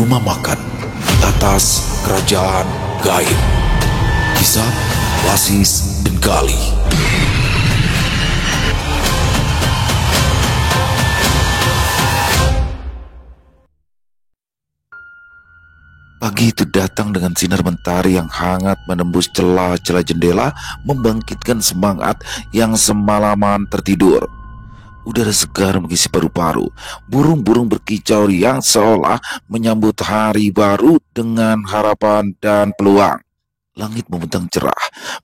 Rumah makan di atas kerajaan gaib. Kisah Wasis dan Gali. Pagi itu datang dengan sinar mentari yang hangat menembus celah-celah jendela, membangkitkan semangat yang semalaman tertidur. Udara segar mengisi paru-paru, burung-burung berkicau riang seolah menyambut hari baru dengan harapan dan peluang. Langit membentang cerah,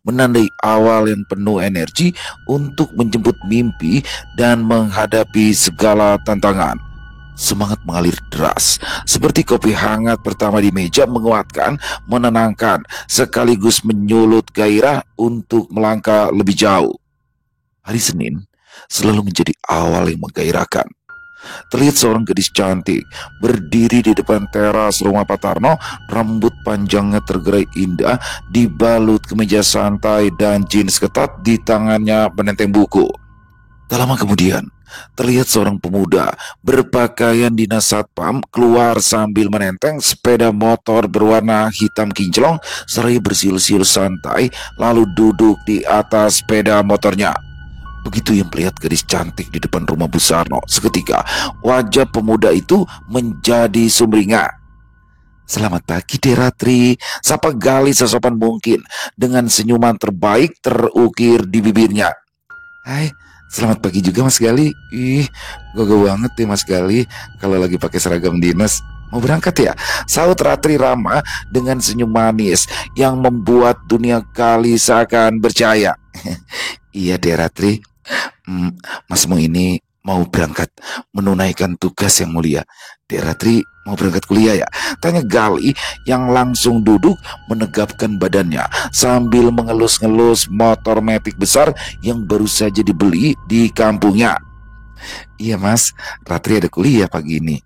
menandai awal yang penuh energi untuk menjemput mimpi dan menghadapi segala tantangan. Semangat mengalir deras, seperti kopi hangat pertama di meja, menguatkan, menenangkan, sekaligus menyulut gairah untuk melangkah lebih jauh. Hari Senin selalu menjadi awal yang menggairahkan. Terlihat seorang gadis cantik berdiri di depan teras rumah Pak Tarno, rambut panjangnya tergerai indah, dibalut kemeja santai dan jeans ketat, di tangannya menenteng buku. Tak lama kemudian, terlihat seorang pemuda berpakaian dinas satpam keluar sambil menenteng sepeda motor berwarna hitam kinclong, seraya bersiul-siul santai lalu duduk di atas sepeda motornya. Begitu ia melihat gadis cantik di depan rumah Bu Sarno, seketika wajah pemuda itu menjadi sumringah. "Selamat pagi, Deratri," sapa Gali sesopan mungkin dengan senyuman terbaik terukir di bibirnya. "Hai, selamat pagi juga Mas Gali. Ih, gogo banget ya Mas Gali kalau lagi pakai seragam dinas. Mau berangkat ya?" Saut Ratri ramah dengan senyum manis yang membuat dunia Gali seakan percaya. "Iya Deratri, Masmu ini mau berangkat menunaikan tugas yang mulia. Deratri mau berangkat kuliah ya?" tanya Gali yang langsung duduk menegapkan badannya sambil mengelus-ngelus motor metik besar yang baru saja dibeli di kampungnya. "Iya Mas, Ratri ada kuliah pagi ini."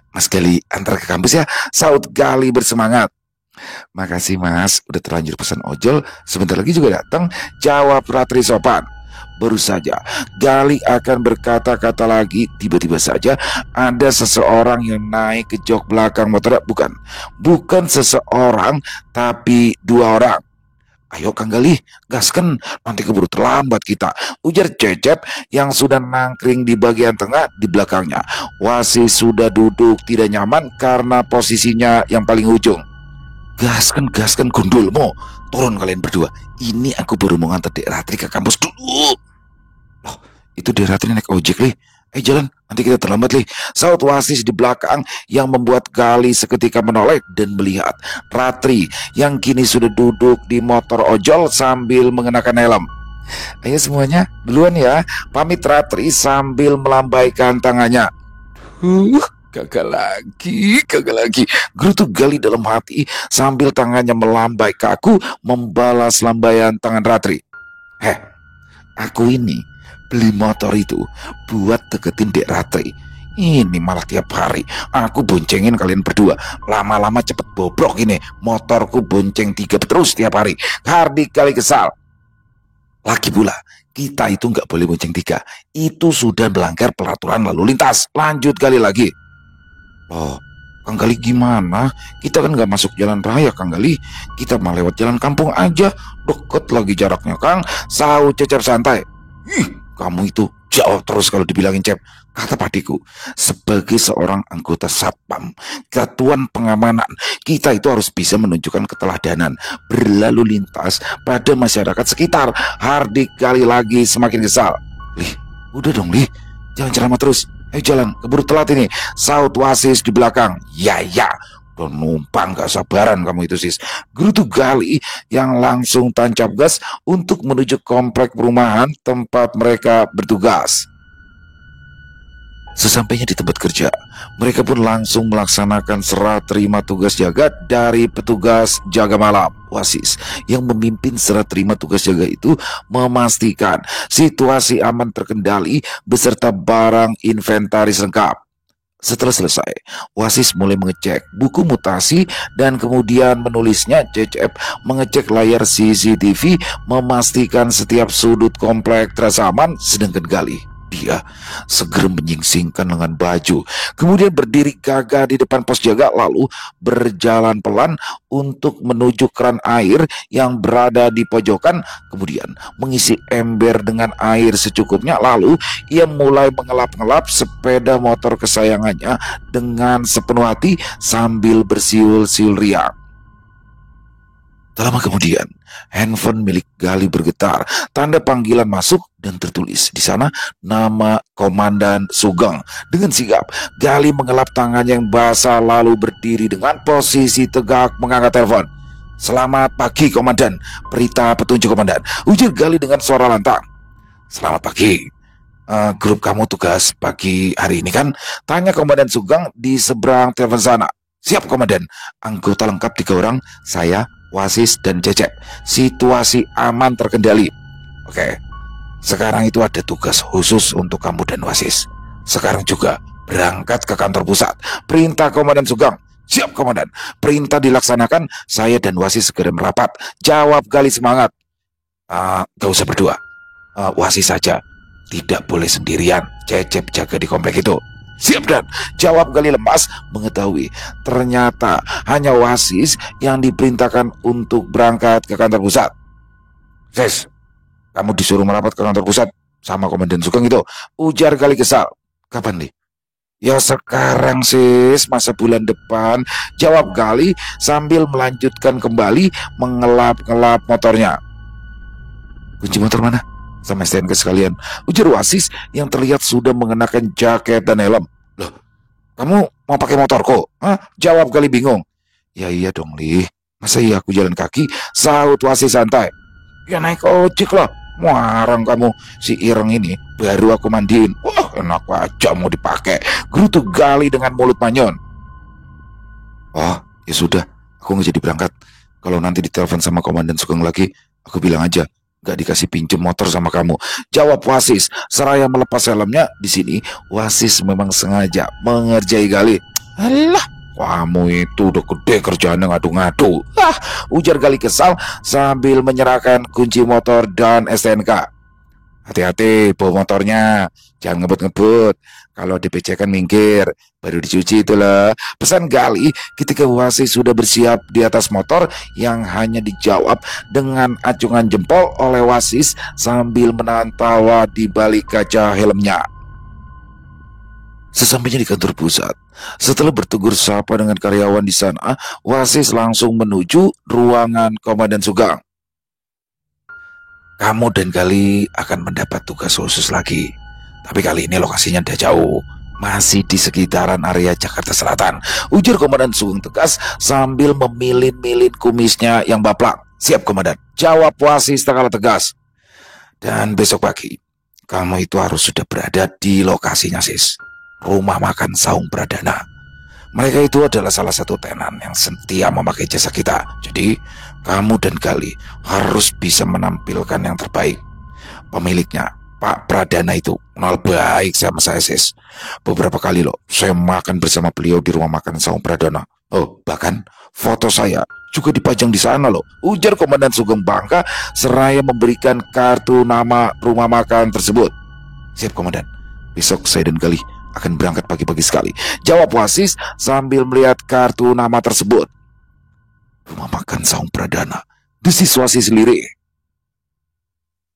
Mas Gali antar ke kampus ya," saut Gali bersemangat. "Makasih Mas, udah terlanjur pesan ojol, sebentar lagi juga datang," jawab Ratri sopan. Baru saja Gali akan berkata-kata lagi, tiba-tiba saja ada seseorang yang naik ke jok belakang motor. Bukan seseorang, tapi dua orang. "Ayo Kang Gali, gaskan, nanti keburu terlambat kita," ujar Cecep yang sudah nangkring di bagian tengah di belakangnya. Wasis sudah duduk tidak nyaman karena posisinya yang paling ujung. Gaskan gundulmu, turun kalian berdua. Ini aku baru mau nganter Dek Ratri ke kampus dulu." "Loh, itu Dek Ratri naik ojek Lih. Jalan, nanti kita terlambat Lih," saut Wasis di belakang yang membuat Gali seketika menoleh dan melihat Ratri yang kini sudah duduk di motor ojol sambil mengenakan helm. "Ayo semuanya, duluan ya," pamit Ratri sambil melambaikan tangannya. Gagal lagi, gerutu Gali dalam hati sambil tangannya melambai kaku membalas lambaian tangan Ratri. Aku ini beli motor itu buat deketin Dek Ratri. Ini malah tiap hari aku boncengin kalian berdua. Lama-lama cepet bobrok ini. Motorku bonceng 3 terus tiap hari. Hardik Gali kesal. Lagi pula, kita itu nggak boleh bonceng 3. Itu sudah melanggar peraturan lalu lintas. Lanjut Gali lagi. "Oh, Kang Gali gimana? Kita kan gak masuk jalan raya Kang Gali. Kita mau lewat jalan kampung aja. Deket lagi jaraknya Kang," saut Cecep santai. "Ih, kamu itu jawab terus kalau dibilangin Cep," kata padiku. "Sebagai seorang anggota satpam, satuan pengamanan, kita itu harus bisa menunjukkan keteladanan berlalu lintas pada masyarakat sekitar." Hardik Gali lagi semakin kesal. "Lih, udah dong Lih, jangan ceramah terus. Jalan, keburu telat ini," saut Wasis di belakang. Ya, udah numpang gak sabaran kamu itu sis," gerutu Gali yang langsung tancap gas untuk menuju komplek perumahan tempat mereka bertugas. Sesampainya di tempat kerja, mereka pun langsung melaksanakan serah terima tugas jaga dari petugas jaga malam. Wasis yang memimpin serah terima tugas jaga itu memastikan situasi aman terkendali beserta barang inventaris lengkap. Setelah selesai, Wasis mulai mengecek buku mutasi dan kemudian menulisnya. Cecep mengecek layar CCTV memastikan setiap sudut komplek terasa aman, sedangkan Gali Dia segera menyingsingkan lengan baju, kemudian berdiri gagah di depan pos jaga, lalu berjalan pelan untuk menuju keran air yang berada di pojokan. Kemudian mengisi ember dengan air secukupnya, lalu ia mulai mengelap-ngelap sepeda motor kesayangannya dengan sepenuh hati sambil bersiul-siul riang. Tak lama kemudian, handphone milik Gali bergetar. Tanda panggilan masuk dan tertulis di sana nama Komandan Sugeng. Dengan sigap, Gali mengelap tangannya yang basah lalu berdiri dengan posisi tegak mengangkat telepon. "Selamat pagi, Komandan. Berita petunjuk, Komandan," ujar Gali dengan suara lantang. "Selamat pagi. Grup kamu tugas pagi hari ini kan?" tanya Komandan Sugeng di seberang telepon sana. "Siap, Komandan. Anggota lengkap 3 orang, saya, Wasis, dan Cecep. Situasi aman terkendali." "Oke, sekarang itu ada tugas khusus untuk kamu dan Wasis. Sekarang juga berangkat ke kantor pusat," perintah Komandan Sugeng. "Siap, Komandan. Perintah dilaksanakan, saya dan Wasis segera merapat," jawab Gali semangat. Gak usah berdua. Wasis saja. Tidak boleh sendirian. Cecep jaga di komplek itu." "Siap, Dan," jawab Gali lemas mengetahui ternyata hanya Wasis yang diperintahkan untuk berangkat ke kantor pusat. "Sis, kamu disuruh merapat ke kantor pusat sama Komandan Sugeng itu," ujar Gali kesal. "Kapan nih?" "Ya sekarang, Sis, masa bulan depan," jawab Gali sambil melanjutkan kembali mengelap-ngelap motornya. "Kunci motor mana? Sama STNK sekalian," ujar Wasis yang terlihat sudah mengenakan jaket dan helm. "Loh, kamu mau pakai motorku?" jawab Gali bingung. "Ya iya dong, Li. Masa iya aku jalan kaki?" sahut Wasis santai. "Ya naik ojek lah. Muarang kamu, si ireng ini baru aku mandiin. Wah, enak aja mau dipakai," gerutu Gali dengan mulut manyon. "Oh, ya sudah, aku nggak jadi berangkat. Kalau nanti ditelepon sama Komandan Sugeng lagi, aku bilang aja gak dikasih pinjem motor sama kamu," jawab Wasis seraya melepas helmnya. Di sini Wasis memang sengaja mengerjai Gali. "Alah, kamu itu udah gede kerjaannya ngadu-ngadu," ujar Gali kesal sambil menyerahkan kunci motor dan STNK. "Hati-hati bawa motornya, jangan ngebut-ngebut. Kalau dipecahkan minggir, baru dicuci itulah," pesan Gali ketika Wasis sudah bersiap di atas motor yang hanya dijawab dengan acungan jempol oleh Wasis sambil menahan tawa di balik kaca helmnya. Sesampainya di kantor pusat, setelah bertegur sapa dengan karyawan di sana, Wasis langsung menuju ruangan Komandan Sugeng. "Kamu dan Gali akan mendapat tugas khusus lagi. Tapi kali ini lokasinya udah jauh. Masih di sekitaran area Jakarta Selatan," ujar Komandan Sugeng tegas sambil memilin-milin kumisnya yang baplak. "Siap, Komandan," jawab Wasis tak kalah tegas. "Dan besok pagi, kamu itu harus sudah berada di lokasinya, Sis. Rumah makan Saung Pradana. Mereka itu adalah salah satu tenan yang setia memakai jasa kita. Jadi, kamu dan Gali harus bisa menampilkan yang terbaik. Pemiliknya, Pak Pradana itu kenal baik sama saya, Sis. Beberapa kali loh saya makan bersama beliau di rumah makan Saung Pradana. Oh, bahkan foto saya juga dipajang di sana loh," ujar Komandan Sugeng bangga seraya memberikan kartu nama rumah makan tersebut. "Siap, Komandan. Besok saya dan Gali akan berangkat pagi-pagi sekali," jawab Wasis sambil melihat kartu nama tersebut. "Rumah makan Saung Pradana," desis Wasis lirik.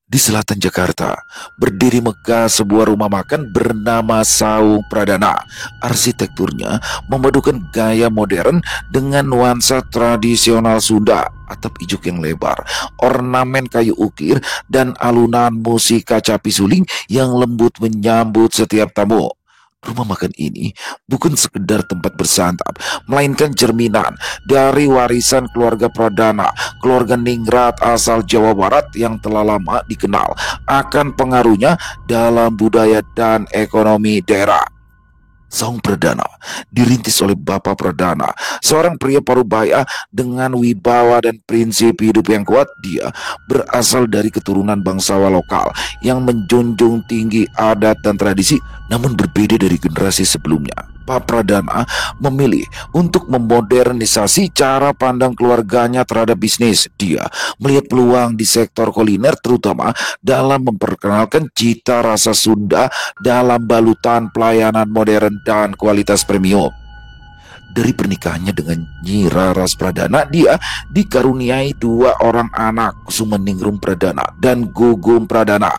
Di selatan Jakarta, berdiri megah sebuah rumah makan bernama Saung Pradana. Arsitekturnya memadukan gaya modern dengan nuansa tradisional Sunda. Atap ijuk yang lebar, ornamen kayu ukir, dan alunan musik kaca pisuling yang lembut menyambut setiap tamu. Rumah makan ini bukan sekedar tempat bersantap, melainkan cerminan dari warisan keluarga Pradana, keluarga Ningrat asal Jawa Barat yang telah lama dikenal akan pengaruhnya dalam budaya dan ekonomi daerah. Saung Pradana dirintis oleh Bapak Pradana, seorang pria Parubaya dengan wibawa dan prinsip hidup yang kuat. Dia berasal dari keturunan bangsawan lokal yang menjunjung tinggi adat dan tradisi, namun berbeda dari generasi sebelumnya. Pak Pradana memilih untuk memodernisasi cara pandang keluarganya terhadap bisnis. Dia melihat peluang di sektor kuliner, terutama dalam memperkenalkan cita rasa Sunda dalam balutan pelayanan modern dan kualitas premium. Dari pernikahannya dengan Nyi Raras Pradana, dia dikaruniai dua orang anak, Kusumaningrum Pradana dan Gugum Pradana.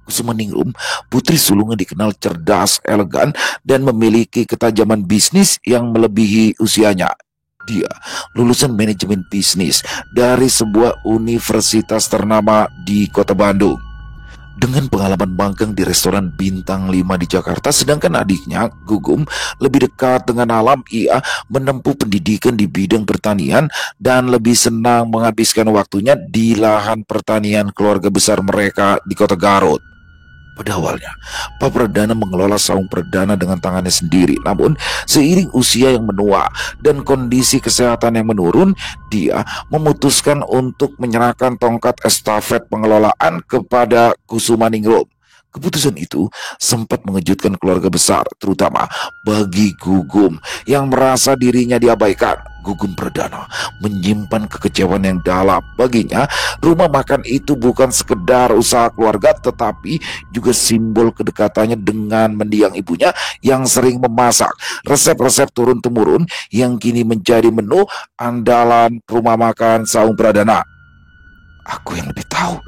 Kusumaningrum, putri sulungnya, dikenal cerdas, elegan, dan memiliki ketajaman bisnis yang melebihi usianya. Dia lulusan manajemen bisnis dari sebuah universitas ternama di kota Bandung, dengan pengalaman magang di restoran bintang 5 di Jakarta. Sedangkan adiknya, Gugum, lebih dekat dengan alam. Ia menempuh pendidikan di bidang pertanian dan lebih senang menghabiskan waktunya di lahan pertanian keluarga besar mereka di kota Garut. Pada awalnya, Pak Pradana mengelola Saung Pradana dengan tangannya sendiri. Namun, seiring usia yang menua dan kondisi kesehatan yang menurun, dia memutuskan untuk menyerahkan tongkat estafet pengelolaan kepada Kusumaningrum. Keputusan itu sempat mengejutkan keluarga besar, terutama bagi Gugum yang merasa dirinya diabaikan. Gugum Pradana menyimpan kekecewaan yang dalam. Baginya, rumah makan itu bukan sekedar usaha keluarga, tetapi juga simbol kedekatannya dengan mendiang ibunya yang sering memasak resep-resep turun-temurun yang kini menjadi menu andalan rumah makan Saung Pradana. Aku yang lebih tahu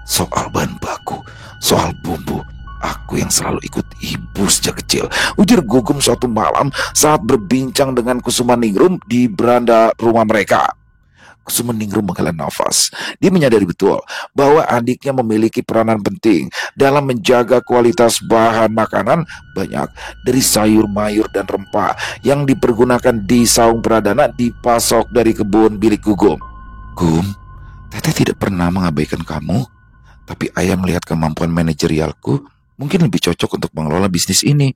soal bahan baku, soal bumbu. Aku yang selalu ikut ibu sejak kecil, ujar Gugum suatu malam saat berbincang dengan Kusumaningrum di beranda rumah mereka. Kusumaningrum menghela nafas. Dia menyadari betul bahwa adiknya memiliki peranan penting dalam menjaga kualitas bahan makanan. Banyak dari sayur mayur dan rempah yang dipergunakan di Saung Pradana dipasok dari kebun milik Gugum. Gum, Teteh tidak pernah mengabaikan kamu, tapi ayah melihat kemampuan manajerialku mungkin lebih cocok untuk mengelola bisnis ini.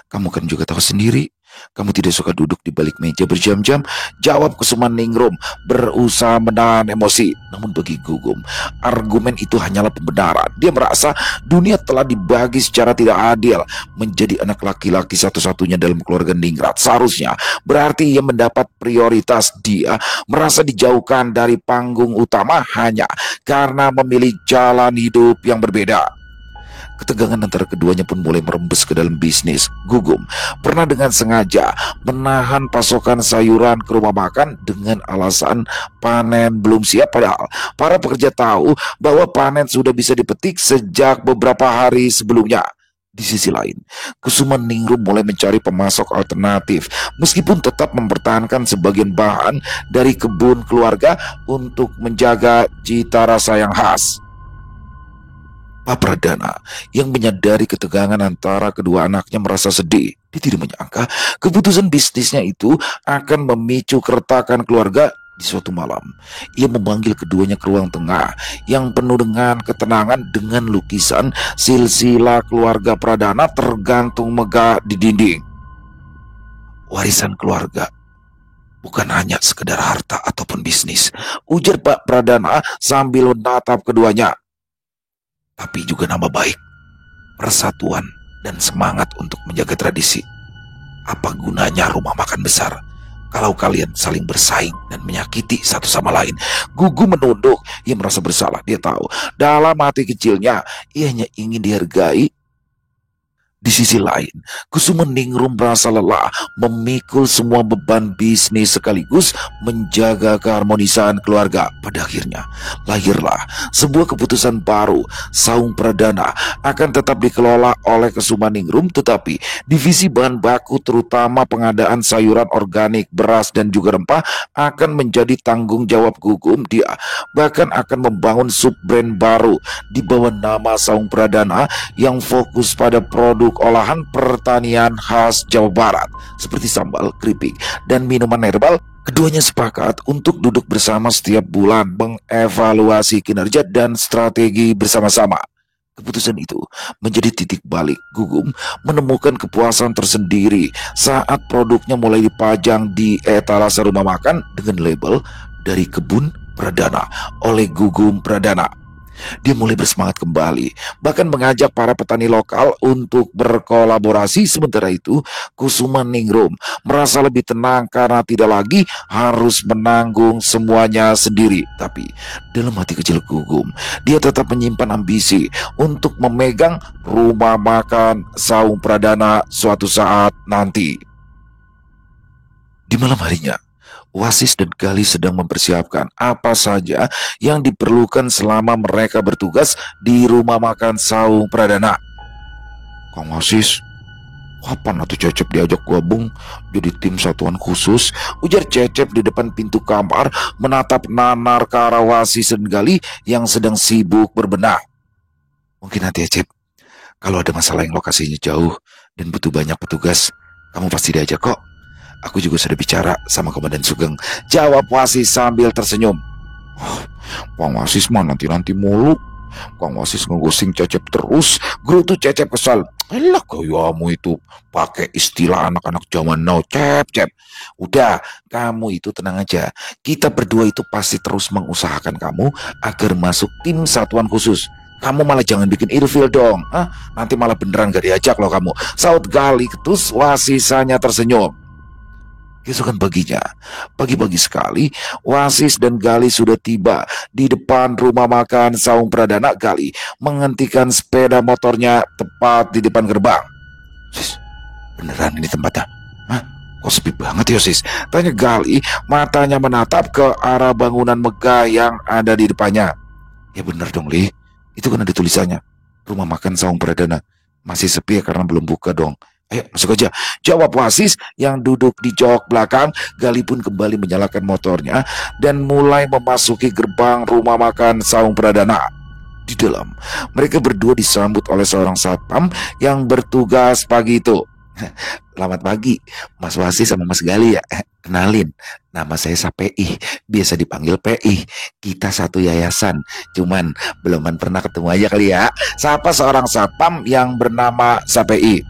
Kamu kan juga tahu sendiri, kamu tidak suka duduk di balik meja berjam-jam, jawab Kusumaningrum berusaha menahan emosi. Namun bagi Gugum, argumen itu hanyalah pembenaran. Dia merasa dunia telah dibagi secara tidak adil. Menjadi anak laki-laki satu-satunya dalam keluarga Ningrat seharusnya berarti ia mendapat prioritas. Dia merasa dijauhkan dari panggung utama hanya karena memilih jalan hidup yang berbeda. Ketegangan antara keduanya pun mulai merembes ke dalam bisnis. Gugum pernah dengan sengaja menahan pasokan sayuran ke rumah makan dengan alasan panen belum siap, padahal para pekerja tahu bahwa panen sudah bisa dipetik sejak beberapa hari sebelumnya. Di sisi lain, Kusumaningrum mulai mencari pemasok alternatif, meskipun tetap mempertahankan sebagian bahan dari kebun keluarga untuk menjaga cita rasa yang khas. Pak Pradana yang menyadari ketegangan antara kedua anaknya merasa sedih. Dia tidak menyangka keputusan bisnisnya itu akan memicu keretakan keluarga. Di suatu malam, ia memanggil keduanya ke ruang tengah yang penuh dengan ketenangan, dengan lukisan silsilah keluarga Pradana tergantung megah di dinding. Warisan keluarga bukan hanya sekedar harta ataupun bisnis, ujar Pak Pradana sambil menatap keduanya, tapi juga nama baik, persatuan, dan semangat untuk menjaga tradisi. Apa gunanya rumah makan besar kalau kalian saling bersaing dan menyakiti satu sama lain? Gugum menunduk. Ia merasa bersalah. Dia tahu dalam hati kecilnya ia hanya ingin dihargai. Di sisi lain, Kusumaningrum merasa lelah memikul semua beban bisnis sekaligus menjaga keharmonisan keluarga. Pada akhirnya, lahirlah sebuah keputusan baru. Saung Pradana akan tetap dikelola oleh Kusumaningrum, tetapi divisi bahan baku terutama pengadaan sayuran organik, beras, dan juga rempah akan menjadi tanggung jawab Gugum. Dia bahkan akan membangun sub-brand baru di bawah nama Saung Pradana yang fokus pada produk olahan pertanian khas Jawa Barat seperti sambal, keripik, dan minuman herbal. Keduanya sepakat untuk duduk bersama setiap bulan mengevaluasi kinerja dan strategi bersama-sama. Keputusan itu menjadi titik balik. Gugum menemukan kepuasan tersendiri saat produknya mulai dipajang di etalase rumah makan dengan label "Dari Kebun Pradana" oleh Gugum Pradana. Dia mulai bersemangat kembali, bahkan mengajak para petani lokal untuk berkolaborasi. Sementara itu, Kusuma Ningrum merasa lebih tenang karena tidak lagi harus menanggung semuanya sendiri. Tapi dalam hati kecil Gugum, dia tetap menyimpan ambisi untuk memegang rumah makan Saung Pradana suatu saat nanti. Di malam harinya, Wasis dan Gali sedang mempersiapkan apa saja yang diperlukan selama mereka bertugas di rumah makan Saung Pradana. Kang Wasis, kapan atuh Cecep diajak gabung jadi tim satuan khusus? Ujar Cecep di depan pintu kamar menatap nanar ke arah Wasis dan Gali yang sedang sibuk berbenah. Mungkin nanti ya Cep, kalau ada masalah yang lokasinya jauh dan butuh banyak petugas, kamu pasti diajak kok. Aku juga sudah bicara sama Komandan Sugeng, jawab Wasis sambil tersenyum. Oh, Kang Wasis mah nanti-nanti mulu. Kang Wasis ngegosing Cecep terus. Gerutu Cecep kesal. Elah kamu itu pakai istilah anak-anak zaman now, Cep. Udah, kamu itu tenang aja. Kita berdua itu pasti terus mengusahakan kamu agar masuk tim satuan khusus. Kamu malah jangan bikin ilfil dong. Nanti malah beneran gak diajak loh kamu. Saut Gali ketus. Wasis hanya tersenyum. Keesokan paginya, pagi-pagi sekali, Wasis dan Gali sudah tiba di depan rumah makan Saung Pradana. Gali menghentikan sepeda motornya tepat di depan gerbang. Sis, beneran ini tempatnya? Hah? Kok sepi banget ya Sis? Tanya Gali, matanya menatap ke arah bangunan megah yang ada di depannya. Ya bener dong Li, itu kan ada tulisannya, rumah makan Saung Pradana. Masih sepi ya karena belum buka dong. Ayo masuk aja, jawab Wasis yang duduk di jok belakang. Gali pun kembali menyalakan motornya dan mulai memasuki gerbang rumah makan Saung Pradana. Di dalam, mereka berdua disambut oleh seorang satpam yang bertugas pagi itu. Selamat pagi, Mas Wasis sama Mas Gali ya. Kenalin, nama saya Sapei, biasa dipanggil PI. Kita satu yayasan, cuman beluman pernah ketemu aja kali ya. Siapa seorang satpam yang bernama Sapei?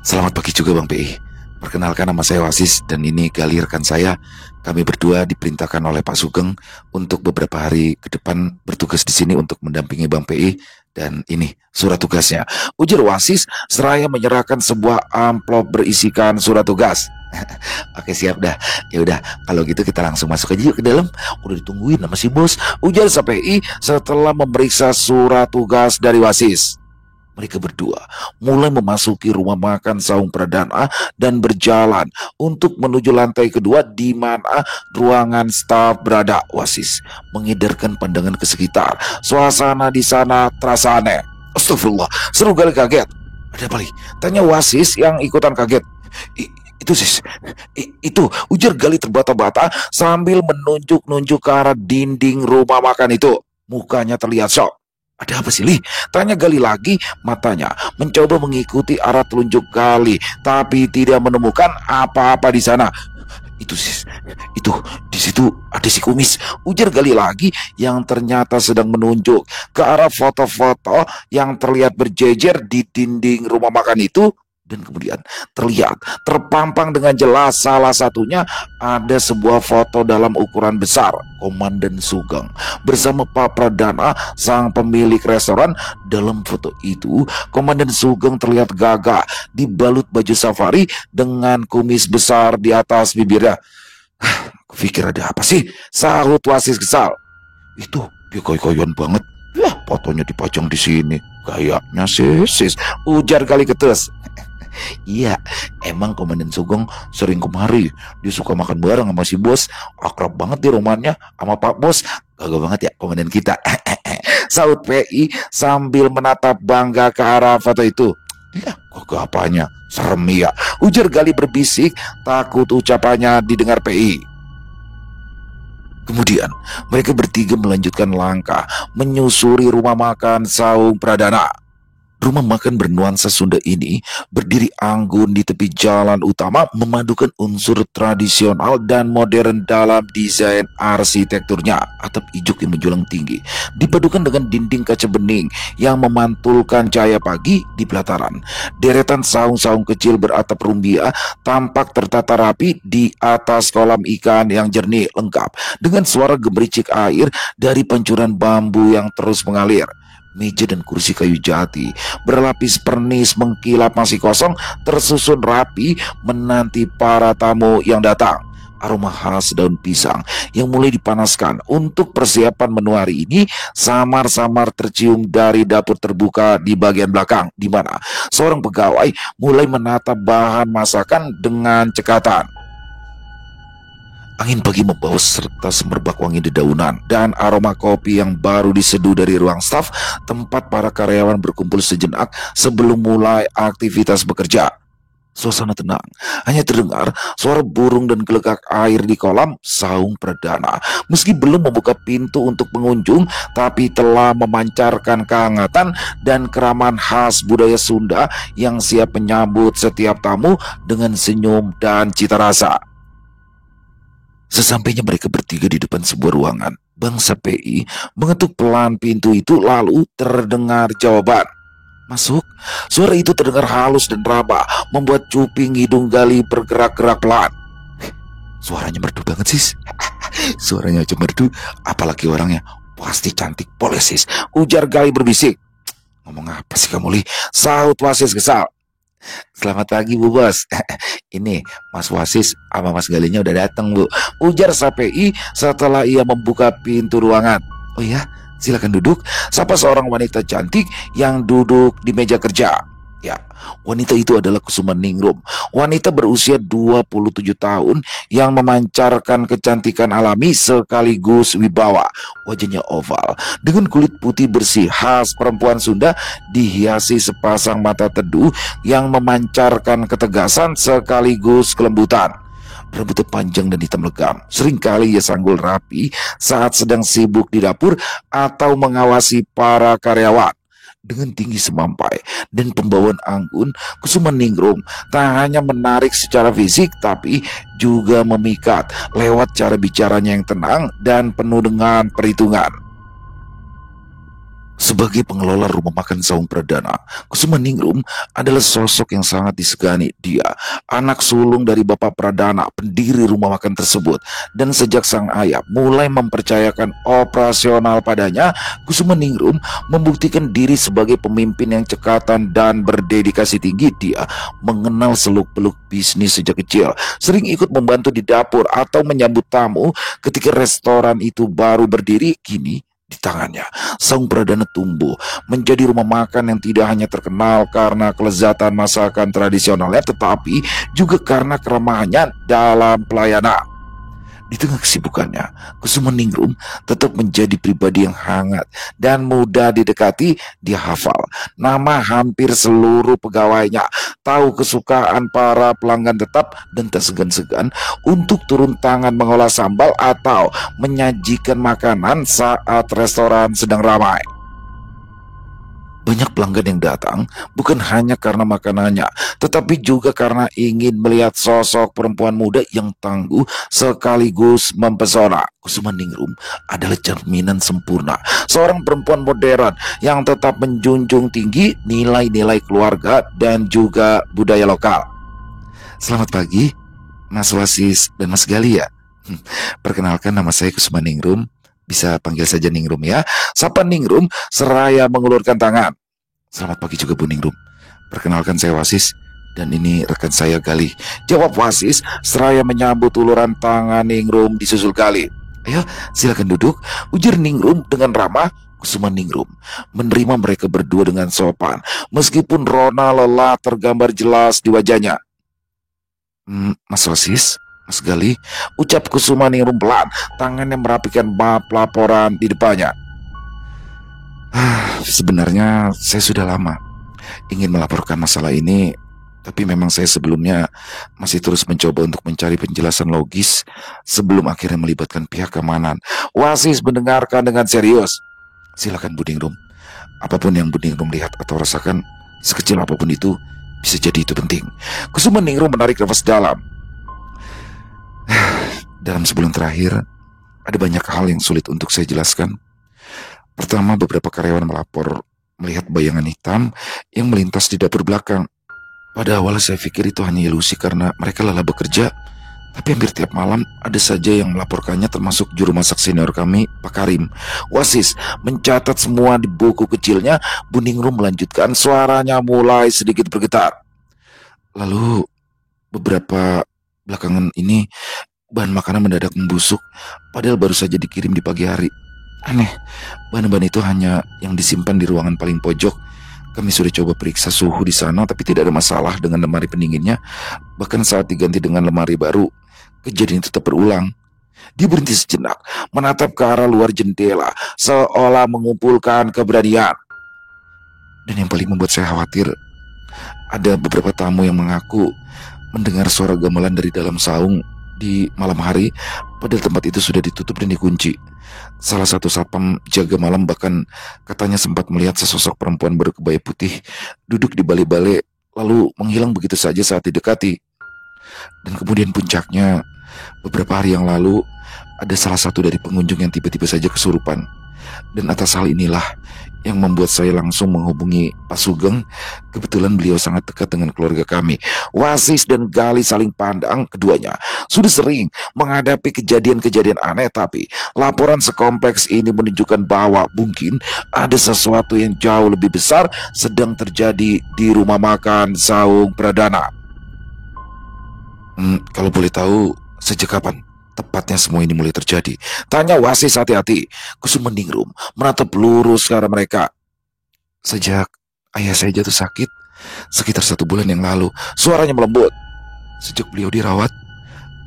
Selamat pagi juga Bang PI. Perkenalkan, nama saya Wasis dan ini Gali rekan saya. Kami berdua diperintahkan oleh Pak Sugeng untuk beberapa hari ke depan bertugas di sini untuk mendampingi Bang PI, dan ini surat tugasnya, ujar Wasis seraya menyerahkan sebuah amplop berisikan surat tugas. Oke siap dah. Ya udah, kalau gitu kita langsung masuk aja yuk ke dalam. Udah ditungguin sama si bos, ujar Sapei setelah memeriksa surat tugas dari Wasis. Mereka berdua mulai memasuki rumah makan Saung Pradana dan berjalan untuk menuju lantai kedua di mana ruangan staf berada. Wasis mengedarkan pandangan ke sekitar. Suasana di sana terasa aneh. Astagfirullah, seru Gali kaget. Ada apa lagi? Tanya Wasis yang ikutan kaget. Itu Sis, itu, ujar Gali terbata-bata sambil menunjuk-nunjuk ke arah dinding rumah makan itu. Mukanya terlihat shock. Ada apa sih Li? Tanya Gali lagi, matanya mencoba mengikuti arah telunjuk Gali, tapi tidak menemukan apa-apa di sana. Itu Sis, itu di situ ada si kumis, ujar Gali lagi yang ternyata sedang menunjuk ke arah foto-foto yang terlihat berjejer di dinding rumah makan itu. Dan kemudian terlihat terpampang dengan jelas, salah satunya ada sebuah foto dalam ukuran besar Komandan Sugeng bersama Pak Pradana, sang pemilik restoran. Dalam foto itu Komandan Sugeng terlihat gagah dibalut baju safari dengan kumis besar di atas bibirnya. Kupikir ada apa sih? Sahut Wasis kesal. Itu dia koy-koyan banget. Lah, fotonya dipajang di sini. Kayaknya sis, ujar Gali ketus. Iya, emang Komandan Sugeng sering kemari. Dia suka makan bareng sama si bos. Akrab banget di rumahnya sama Pak Bos. Gagah banget ya komandan kita. Saut PI sambil menatap bangga ke arah foto itu. Ya, kagak apanya, serem ya, ujar Gali berbisik, takut ucapannya didengar PI. Kemudian mereka bertiga melanjutkan langkah menyusuri rumah makan Saung Pradana. Rumah makan bernuansa Sunda ini berdiri anggun di tepi jalan utama, memadukan unsur tradisional dan modern dalam desain arsitekturnya. Atap ijuk yang menjulang tinggi dipadukan dengan dinding kaca bening yang memantulkan cahaya pagi di pelataran. Deretan saung-saung kecil beratap rumbia tampak tertata rapi di atas kolam ikan yang jernih, lengkap dengan suara gemericik air dari pancuran bambu yang terus mengalir. Meja dan kursi kayu jati berlapis pernis mengkilap masih kosong, tersusun rapi menanti para tamu yang datang. Aroma khas daun pisang yang mulai dipanaskan untuk persiapan menu hari ini samar-samar tercium dari dapur terbuka di bagian belakang, di mana seorang pegawai mulai menata bahan masakan dengan cekatan. Angin pagi membawa serta semerbak wangi dedaunan dan aroma kopi yang baru diseduh dari ruang staf, tempat para karyawan berkumpul sejenak sebelum mulai aktivitas bekerja. Suasana tenang, hanya terdengar suara burung dan gelegak air di kolam saung perdana. Meski belum membuka pintu untuk pengunjung, tapi telah memancarkan kehangatan dan keramaan khas budaya Sunda yang siap menyambut setiap tamu dengan senyum dan cita rasa. Sesampainya mereka bertiga di depan sebuah ruangan, Bang Sapei mengetuk pelan pintu itu, lalu terdengar jawaban. Masuk. Suara itu terdengar halus dan raba, membuat cuping hidung Gali bergerak-gerak pelan. Suaranya merdu banget, sis. Suaranya aja merdu, apalagi orangnya. Pasti cantik poles, sis, ujar Gali berbisik. Ngomong apa sih kamu, Li? Sahut Wasis kesal. Selamat pagi, Bu Bos. Ini Mas Wasis sama Mas Galinya udah datang, Bu, ujar Sapei setelah ia membuka pintu ruangan. Oh ya, silakan duduk, sapa seorang wanita cantik yang duduk di meja kerja. Ya, wanita itu adalah Kusuma Ningrum, wanita berusia 27 tahun yang memancarkan kecantikan alami sekaligus wibawa. Wajahnya oval dengan kulit putih bersih khas perempuan Sunda, dihiasi sepasang mata teduh yang memancarkan ketegasan sekaligus kelembutan. Rambutnya panjang dan hitam legam. Seringkali ia sanggul rapi saat sedang sibuk di dapur atau mengawasi para karyawan. Dengan tinggi semampai dan pembawaan anggun, Kusuma Ningrum tak hanya menarik secara fisik, tapi juga memikat lewat cara bicaranya yang tenang dan penuh dengan perhitungan. Sebagai pengelola rumah makan Saung Perdana, Kusuma Ningrum adalah sosok yang sangat disegani. Dia anak sulung dari Bapak Pradana, pendiri rumah makan tersebut. Dan sejak sang ayah mulai mempercayakan operasional padanya, Kusuma Ningrum membuktikan diri sebagai pemimpin yang cekatan dan berdedikasi tinggi. Dia mengenal seluk-beluk bisnis sejak kecil, sering ikut membantu di dapur atau menyambut tamu ketika restoran itu baru berdiri. Kini di tangannya, Saung Pradana tumbuh menjadi rumah makan yang tidak hanya terkenal karena kelezatan masakan tradisionalnya, tetapi juga karena keramahannya dalam pelayanan. Di tengah kesibukannya, Kusuma Ningrum tetap menjadi pribadi yang hangat dan mudah didekati. Dia hafal nama hampir seluruh pegawainya, tahu kesukaan para pelanggan tetap, dan tak segan-segan untuk turun tangan mengolah sambal atau menyajikan makanan saat restoran sedang ramai. Banyak pelanggan yang datang bukan hanya karena makanannya, tetapi juga karena ingin melihat sosok perempuan muda yang tangguh sekaligus mempesona. Kusuma Ningrum adalah cerminan sempurna seorang perempuan modern yang tetap menjunjung tinggi nilai-nilai keluarga dan juga budaya lokal. Selamat pagi, Mas Wasis dan Mas Gali ya. Perkenalkan, nama saya Kusuma Ningrum. Bisa panggil saja Ningrum ya. Sapa Ningrum seraya mengulurkan tangan. Selamat pagi juga Bu Ningrum. Perkenalkan, saya Wasis dan ini rekan saya Gali, jawab Wasis seraya menyambut uluran tangan Ningrum disusul Gali. Ayo silakan duduk, ujar Ningrum dengan ramah. Kusuma Ningrum menerima mereka berdua dengan sopan, meskipun rona lelah tergambar jelas di wajahnya. Mas Wasis, Mas Gali, ucap Kusuma Ningrum pelan, tangannya merapikan map laporan di depannya. Sebenarnya saya sudah lama ingin melaporkan masalah ini, tapi memang saya sebelumnya masih terus mencoba untuk mencari penjelasan logis sebelum akhirnya melibatkan pihak keamanan. Wasis mendengarkan dengan serius. Silakan Bu Ningrum, Apapun yang Bu Ningrum lihat atau rasakan, sekecil apapun itu, bisa jadi itu penting. Kusuma Ningrum menarik nafas dalam. Dalam sebulan terakhir, ada banyak hal yang sulit untuk saya jelaskan. Pertama, beberapa karyawan melapor melihat bayangan hitam yang melintas di dapur belakang. Pada awal saya pikir itu hanya ilusi karena mereka lelah bekerja. Tapi hampir tiap malam ada saja yang melaporkannya, termasuk juru masak senior kami, Pak Karim. Wasis mencatat semua di buku kecilnya. Bu Ningrum melanjutkan, suaranya mulai sedikit bergetar. Lalu beberapa belakangan ini bahan makanan mendadak membusuk, padahal baru saja dikirim di pagi hari. Aneh, bahan-bahan itu hanya yang disimpan di ruangan paling pojok. Kami sudah coba periksa suhu di sana, tapi tidak ada masalah dengan lemari pendinginnya. Bahkan saat diganti dengan lemari baru, kejadian itu tetap berulang. Dia berhenti sejenak, menatap ke arah luar jendela, seolah mengumpulkan keberanian. Dan yang paling membuat saya khawatir, ada beberapa tamu yang mengaku mendengar suara gamelan dari dalam saung di malam hari, padahal tempat itu sudah ditutup dan dikunci. Salah satu satpam jaga malam bahkan katanya sempat melihat sesosok perempuan berkebaya putih duduk di balik-balik, lalu menghilang begitu saja saat didekati. Dan kemudian puncaknya, beberapa hari yang lalu ada salah satu dari pengunjung yang tiba-tiba saja kesurupan. Dan atas hal inilah yang membuat saya langsung menghubungi Pak Sugeng. Kebetulan beliau sangat dekat dengan keluarga kami. Wasis dan Gali saling pandang, keduanya sudah sering menghadapi kejadian-kejadian aneh, tapi laporan sekompleks ini menunjukkan bahwa mungkin ada sesuatu yang jauh lebih besar sedang terjadi di rumah makan Saung Pradana. Kalau boleh tahu, sejak kapan tepatnya semua ini mulai terjadi? Tanya Wasis hati-hati. Kusuma Ningrum menatap lurus ke arah mereka. Sejak ayah saya jatuh sakit, sekitar 1 bulan yang lalu. Suaranya melembut. Sejak beliau dirawat,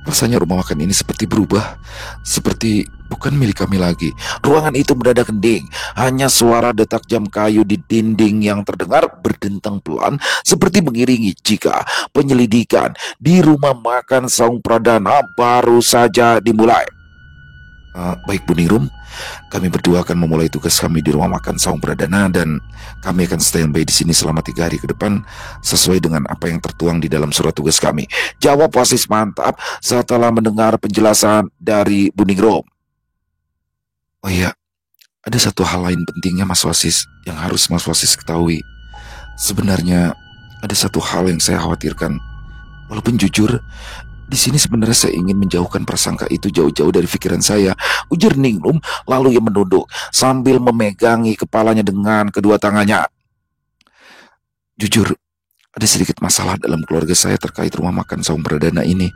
rasanya rumah makan ini seperti berubah. Seperti bukan milik kami lagi. Ruangan itu mendadak hening. Hanya suara detak jam kayu di dinding yang terdengar berdentang pelan, seperti mengiringi jika penyelidikan di rumah makan Saung Pradana baru saja dimulai. Baik Bu Ningrum, kami berdua akan memulai tugas kami di rumah makan Saung Pradana, dan kami akan standby di sini selama 3 hari ke depan sesuai dengan apa yang tertuang di dalam surat tugas kami. Jawab Wasis mantap setelah mendengar penjelasan dari Bu Ningrum. Oh iya, ada satu hal lain pentingnya Mas Wasis yang harus Mas Wasis ketahui. Sebenarnya ada satu hal yang saya khawatirkan. Walaupun jujur, di sini sebenarnya saya ingin menjauhkan prasangka itu jauh-jauh dari pikiran saya, ujar Ningrum lalu ia menunduk sambil memegangi kepalanya dengan kedua tangannya. Jujur, ada sedikit masalah dalam keluarga saya terkait rumah makan Saung Pradana ini.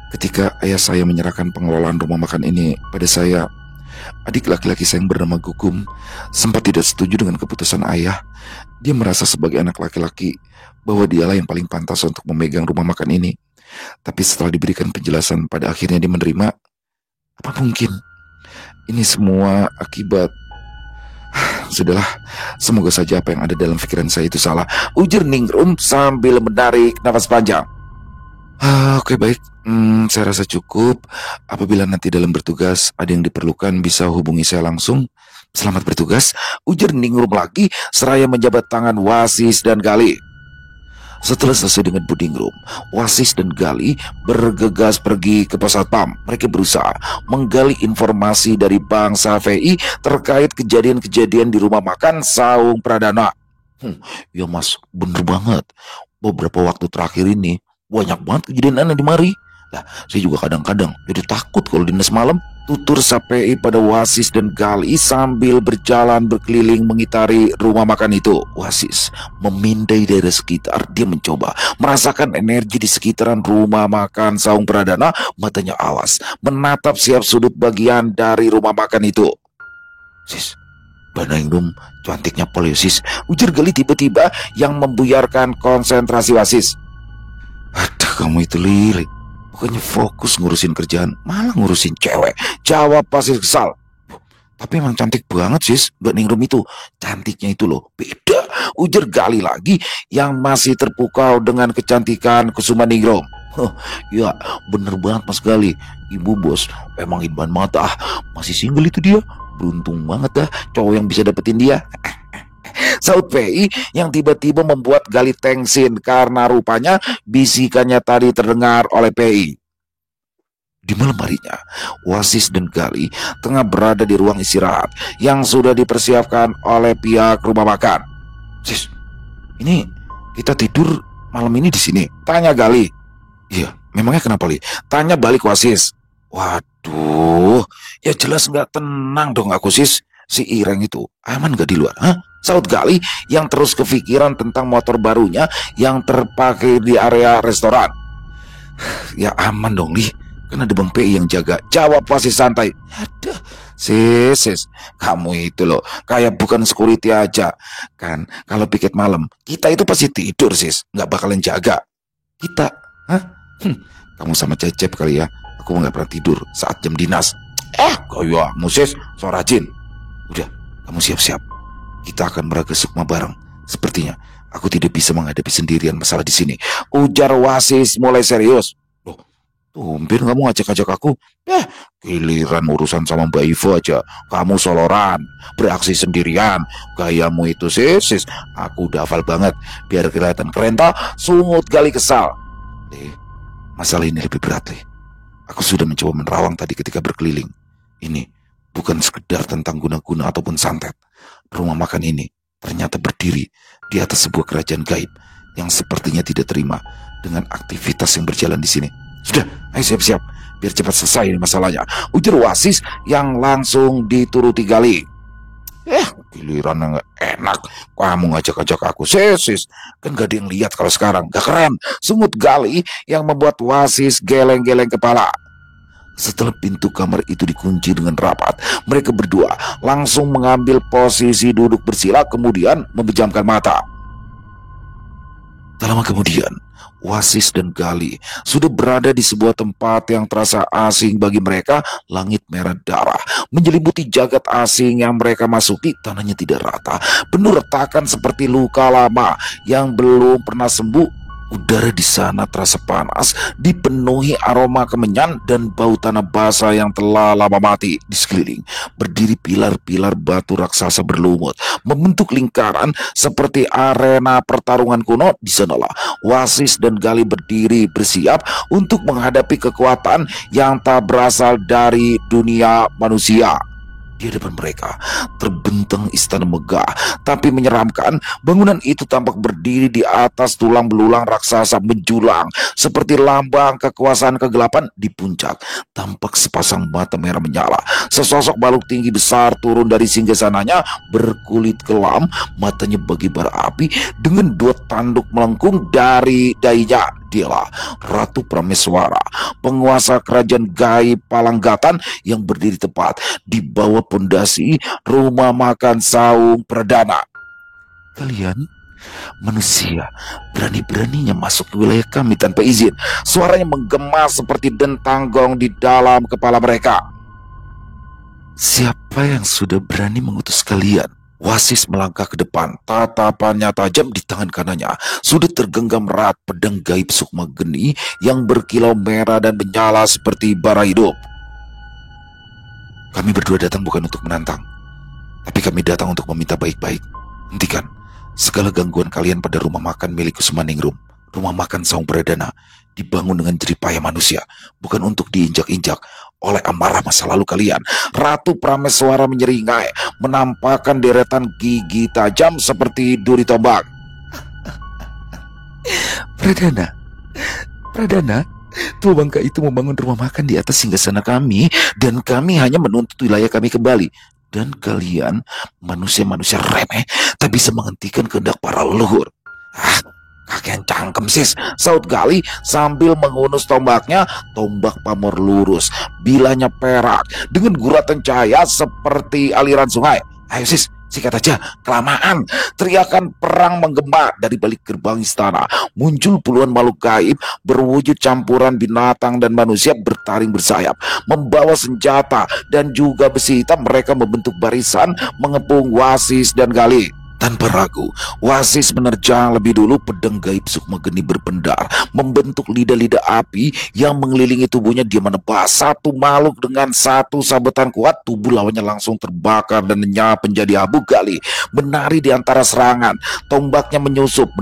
Ketika ayah saya menyerahkan pengelolaan rumah makan ini pada saya, adik laki-laki saya yang bernama Gugum sempat tidak setuju dengan keputusan ayah. Dia merasa sebagai anak laki-laki bahwa dialah yang paling pantas untuk memegang rumah makan ini. Tapi setelah diberikan penjelasan, pada akhirnya dia menerima. Apa mungkin ini semua akibat... Sudahlah, semoga saja apa yang ada dalam pikiran saya itu salah, ujar Ningrum sambil menarik nafas panjang. Oke, baik. Saya rasa cukup. Apabila nanti dalam bertugas ada yang diperlukan, bisa hubungi saya langsung. Selamat bertugas, ujar Ningrum lagi seraya menjabat tangan Wasis dan Gali. Setelah selesai dengan Bu Ningrum, Wasis dan Gali bergegas pergi ke pos satpam. Mereka berusaha menggali informasi dari Bang Safei terkait kejadian-kejadian di rumah makan Saung Pradana. Ya Mas, bener banget. Beberapa waktu terakhir ini banyak banget kejadian aneh di mari. Lah, saya juga kadang-kadang jadi takut kalau dinas malam, tutur Safei pada Wasis dan Gali sambil berjalan berkeliling mengitari rumah makan itu. Wasis memindai daerah sekitar. Dia mencoba merasakan energi di sekitaran rumah makan Saung Pradana. Matanya awas menatap siap sudut bagian dari rumah makan itu. Sis, Mbak Ningrum cantiknya poliosis, ujar Gali tiba-tiba yang membuyarkan konsentrasi Wasis. Aduh, kamu itu lirik. Bukannya fokus ngurusin kerjaan, malah ngurusin cewek, jawab Wasis kesal. Tapi emang cantik banget sis, Mbak Ningrum itu. Cantiknya itu loh, beda, ujar Gali lagi yang masih terpukau dengan kecantikan Kusuma Ningrum. Ya bener banget Mas Gali, ibu bos emang iban mata. Masih single itu dia, beruntung banget dah cowok yang bisa dapetin dia. Saud PI yang tiba-tiba membuat Gali tengsin karena rupanya bisikannya tadi terdengar oleh PI. Di malam harinya, Wasis dan Gali tengah berada di ruang istirahat yang sudah dipersiapkan oleh pihak rumah makan. Sis, ini kita tidur malam ini di sini, tanya Gali. Iya, memangnya kenapa, Li? Tanya balik Wasis. Waduh, ya jelas nggak tenang dong aku, Sis. Si Ireng itu aman gak di luar? Hah? Saud Gali yang terus kepikiran tentang motor barunya yang terpakai di area restoran. Ya aman dong, Li. Kan ada Bang PI yang jaga. Jawab Wasis santai. Aduh, sis, kamu itu loh kayak bukan security aja. Kan kalau piket malam, kita itu pasti tidur, Sis. Nggak bakalan jaga. Kita, hah? Kamu sama Cecep kali ya. Aku nggak pernah tidur saat jam dinas. Kayamu, Sis, so rajin. Udah, kamu siap-siap. Kita akan meraga sukma bareng. Sepertinya aku tidak bisa menghadapi sendirian masalah di sini. Ujar Wasis mulai serius. Loh, tumben kamu ngajak-ngajak aku. Giliran urusan sama Mbak Ivo aja kamu soloran, beraksi sendirian. Gayamu itu, sis, aku udah hafal banget. Biar kelihatan keren toh. Sungut Gali kesal. Masalah ini lebih berat, Le. Aku sudah mencoba menerawang tadi ketika berkeliling. Ini bukan sekedar tentang guna-guna ataupun santet. Rumah makan ini ternyata berdiri di atas sebuah kerajaan gaib yang sepertinya tidak terima dengan aktivitas yang berjalan di sini. Sudah, ayo siap-siap biar cepat selesai ini masalahnya, ujar Wasis yang langsung dituruti Gali. Giliran yang enak kamu ngajak-ngajak aku, sis. Kan gak ada yang lihat kalau sekarang, gak keren, sungut Gali yang membuat Wasis geleng-geleng kepala. Setelah pintu kamar itu dikunci dengan rapat, mereka berdua langsung mengambil posisi duduk bersila kemudian memejamkan mata. Tak lama kemudian, Wasis dan Gali sudah berada di sebuah tempat yang terasa asing bagi mereka. Langit merah darah menyelimuti jagat asing yang mereka masuki. Tanahnya tidak rata, penuh retakan seperti luka lama yang belum pernah sembuh. Udara di sana terasa panas, dipenuhi aroma kemenyan dan bau tanah basah yang telah lama mati. Di sekeliling berdiri pilar-pilar batu raksasa berlumut, membentuk lingkaran seperti arena pertarungan kuno. Di sanalah Wasis dan Gali berdiri bersiap untuk menghadapi kekuatan yang tak berasal dari dunia manusia. Di hadapan mereka terbentang istana megah tapi menyeramkan. Bangunan itu tampak berdiri di atas tulang belulang raksasa menjulang seperti lambang kekuasaan kegelapan. Di puncak tampak sepasang mata merah menyala. Sesosok makhluk tinggi besar turun dari singgasananya, berkulit kelam, matanya bagi bara api dengan dua tanduk melengkung dari dahinya. Dialah Ratu Prameswara, penguasa kerajaan gaib Palanggatan yang berdiri tepat di bawah pondasi rumah makan Saung Perdana. Kalian manusia berani-beraninya masuk ke wilayah kami tanpa izin. Suaranya menggema seperti dentang gong di dalam kepala mereka. Siapa yang sudah berani mengutus kalian? Wasis melangkah ke depan, tatapannya tajam. Di tangan kanannya sudah tergenggam erat pedang gaib sukma geni yang berkilau merah dan menyala seperti bara hidup. Kami berdua datang bukan untuk menantang, tapi kami datang untuk meminta baik-baik. Hentikan segala gangguan kalian pada rumah makan milik Kusumaningrum. Rumah makan Saung Perdana dibangun dengan jeripaya manusia, bukan untuk diinjak-injak oleh amarah masa lalu kalian. Ratu Prameswara menyeringai, menampakkan deretan gigi tajam seperti duri tombak. Pradana, tua bangka itu membangun rumah makan di atas singgasana kami, dan kami hanya menuntut wilayah kami kembali. Dan kalian, manusia-manusia remeh, tak bisa menghentikan kehendak para leluhur. Kakek cangkem, sis, saut Gali sambil menghunus tombaknya. Tombak pamor lurus, bilanya perak dengan guratan cahaya seperti aliran sungai. Ayo sis, sikat aja, kelamaan. Teriakan perang menggema dari balik gerbang istana. Muncul puluhan makhluk gaib berwujud campuran binatang dan manusia bertaring bersayap, membawa senjata dan juga besi hitam. Mereka membentuk barisan mengepung Wasis dan Gali. Tanpa ragu, Wasis menerjang lebih dulu. Pedang gaib Sukma Geni berpendar, membentuk lidah-lidah api yang mengelilingi tubuhnya. Dia menebas satu makhluk dengan satu sabetan kuat. Tubuh lawannya langsung terbakar dan lenyap menjadi abu. Gali menari di antara serangan. Tombaknya menusuk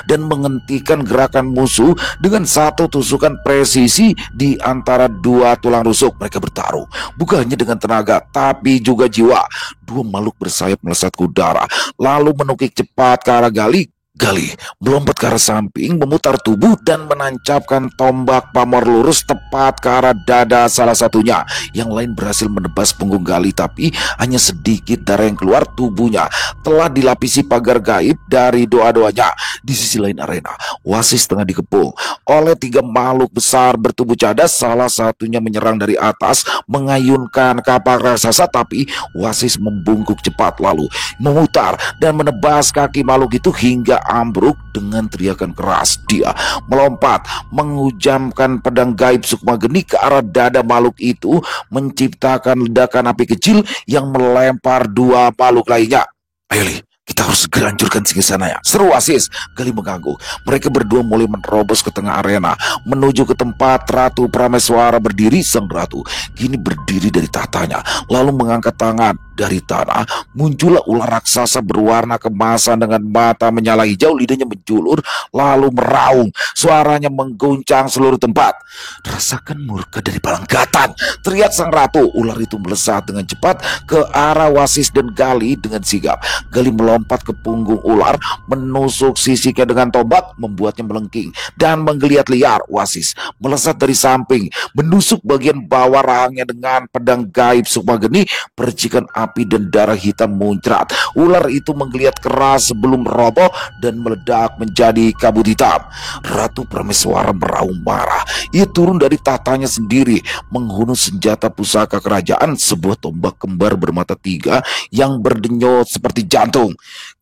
dan menghentikan gerakan musuh dengan satu tusukan presisi di antara dua tulang rusuk. Mereka bertaruh bukan hanya dengan tenaga, tapi juga jiwa. Dua makhluk bersayap melesat ke udara, lalu menukik cepat ke arah Gali. Gali melompat ke arah samping, memutar tubuh dan menancapkan tombak pamor lurus tepat ke arah dada salah satunya. Yang lain berhasil menebas punggung Gali, tapi hanya sedikit darah yang keluar. Tubuhnya telah dilapisi pagar gaib dari doa-doanya. Di sisi lain arena, Wasis tengah dikepung oleh tiga makhluk besar bertubuh cadas. Salah satunya menyerang dari atas, mengayunkan kapak raksasa, tapi Wasis membungkuk cepat lalu memutar dan menebas kaki makhluk itu hingga ambruk. Dengan teriakan keras, dia melompat menghujamkan pedang gaib Sukma Geni ke arah dada makhluk itu, menciptakan ledakan api kecil yang melempar dua makhluk lainnya. Ayo Li, kita harus segera hancurkan singgasananya, seru Wasis. Gali mengangguk. Mereka berdua mulai menerobos ke tengah arena, menuju ke tempat Ratu Prameswara berdiri. Sang ratu kini berdiri dari tahtanya, lalu mengangkat tangan. Dari tanah muncullah ular raksasa berwarna kemasan dengan mata menyala hijau. Lidahnya menjulur lalu meraung. Suaranya mengguncang seluruh tempat. Rasakan murka dari Palanggatan, teriak sang ratu. Ular itu melesat dengan cepat ke arah Wasis dan Gali dengan sigap. Gali melompat ke punggung ular, menusuk sisiknya dengan tombak, membuatnya melengking dan menggeliat liar. Wasis melesat dari samping, menusuk bagian bawah rahangnya dengan pedang gaib Sukma Geni. Percikan api dan darah hitam muncrat. Ular itu menggeliat keras sebelum roboh dan meledak menjadi kabut hitam. Ratu Prameswara meraung marah. Ia turun dari tahtanya sendiri, menghunus senjata pusaka kerajaan, sebuah tombak kembar bermata tiga yang berdenyut seperti jantung.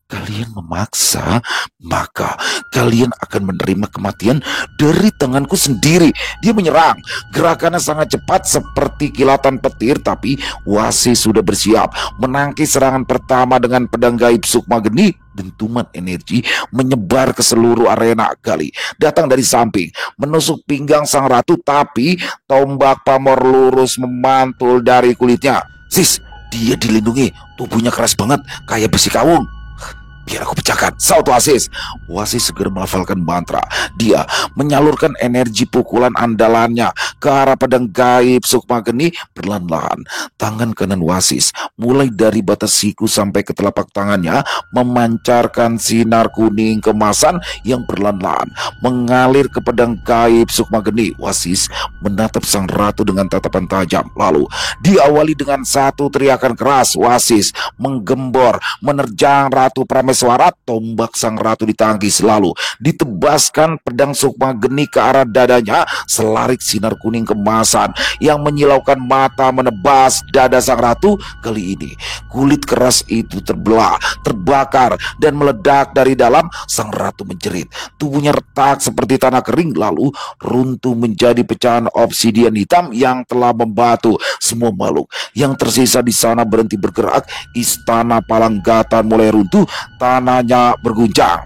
Kalian memaksa, maka kalian akan menerima kematian dari tanganku sendiri. Dia menyerang. Gerakannya sangat cepat seperti kilatan petir, tapi Wasis sudah bersiap menangkis serangan pertama dengan pedang gaib Sukma Geni. Dentuman energi menyebar ke seluruh arena. Gali datang dari samping, menusuk pinggang sang ratu, tapi tombak pamor lurus memantul dari kulitnya. Sis, dia dilindungi. Tubuhnya keras banget, kayak besi kawung. Biar aku pecahkan, saut Wasis. Wasis segera melafalkan mantra. Dia menyalurkan energi pukulan andalannya ke arah pedang gaib Sukma Geni. Perlahan-lahan tangan kanan Wasis, mulai dari batas siku sampai ke telapak tangannya, memancarkan sinar kuning kemasan yang perlahan-lahan mengalir ke pedang gaib Sukma Geni. Wasis menatap sang ratu dengan tatapan tajam, lalu diawali dengan satu teriakan keras. Wasis menggembor menerjang Ratu Prameswara. Tombak sang ratu ditangkis, lalu ditebaskan pedang Sukma Geni ke arah dadanya. Selarik sinar kuning kemasan yang menyilaukan mata menebas dada sang ratu. Kali ini kulit keras itu terbelah, terbakar dan meledak dari dalam. Sang ratu menjerit. Tubuhnya retak seperti tanah kering, lalu runtuh menjadi pecahan obsidian hitam yang telah membatu. Semua makhluk yang tersisa di sana berhenti bergerak. Istana Palanggatan mulai runtuh, tanahnya berguncang.